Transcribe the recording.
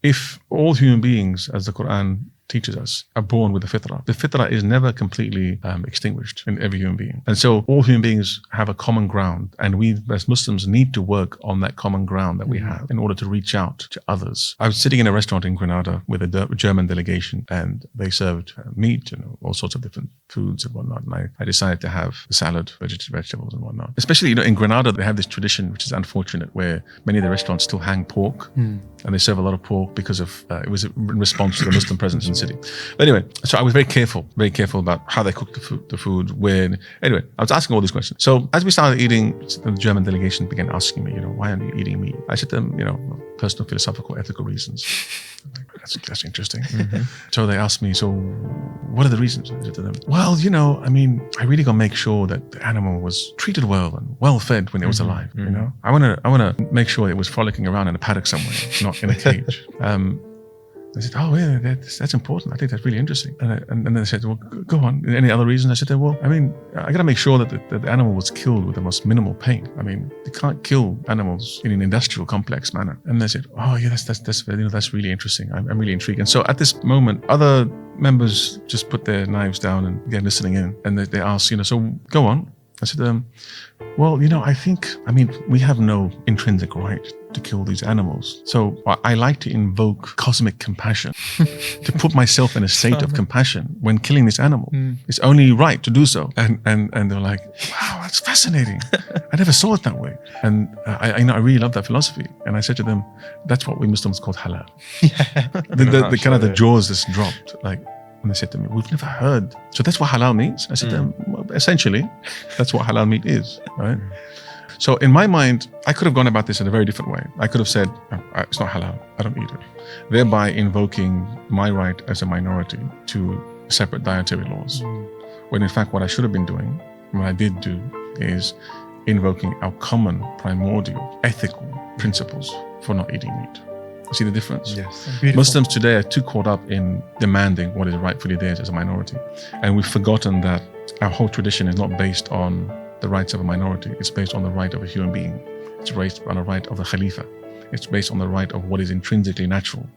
if all human beings, as the Quran teaches us, are born with the fitrah. The fitrah is never completely extinguished in every human being. And so all human beings have a common ground, and we as Muslims need to work on that common ground that we have in order to reach out to others. I was sitting in a restaurant in Granada with a German delegation, and they served meat and all sorts of different foods and whatnot. And I decided to have the salad, vegetables and whatnot. Especially, in Granada, they have this tradition, which is unfortunate, where many of the restaurants still hang pork. And they serve a lot of pork because of it was in response to the Muslim presence in the city. But anyway, so I was very careful about how they cooked the food. Anyway, I was asking all these questions. So as we started eating, the German delegation began asking me, why aren't you eating meat? I said to them, personal, philosophical, ethical reasons. That's interesting. So they asked me, so what are the reasons? I said to them, well, I really got to make sure that the animal was treated well and well fed when it was alive. I want to make sure it was frolicking around in a paddock somewhere, not in a cage. They said, oh yeah, that's important. I think that's really interesting. And then they said, well, go on. Any other reasons? I said, well, I got to make sure that the animal was killed with the most minimal pain. You can't kill animals in an industrial complex manner. And they said, oh yeah, that's really interesting. I'm really intrigued. And so at this moment, other members just put their knives down and began listening in. And they asked, so go on. I said to them, well, we have no intrinsic right to kill these animals. So I like to invoke cosmic compassion, to put myself in a state of compassion when killing this animal. It's only right to do so. And they're like, wow, that's fascinating. I never saw it that way. And I really love that philosophy. And I said to them, that's what we Muslims call halal. The jaws just dropped. And they said to me, we've never heard. So that's what halal means? I said to them, well, essentially, that's what halal meat is, right? So in my mind, I could have gone about this in a very different way. I could have said, it's not halal, I don't eat it. Thereby invoking my right as a minority to separate dietary laws. When in fact, what I should have been doing, what I did do, is invoking our common, primordial, ethical principles for not eating meat. See the difference? Yes. Muslims today are too caught up in demanding what is rightfully theirs as a minority. And we've forgotten that our whole tradition is not based on the rights of a minority. It's based on the right of a human being. It's based on the right of the Khalifa. It's based on the right of what is intrinsically natural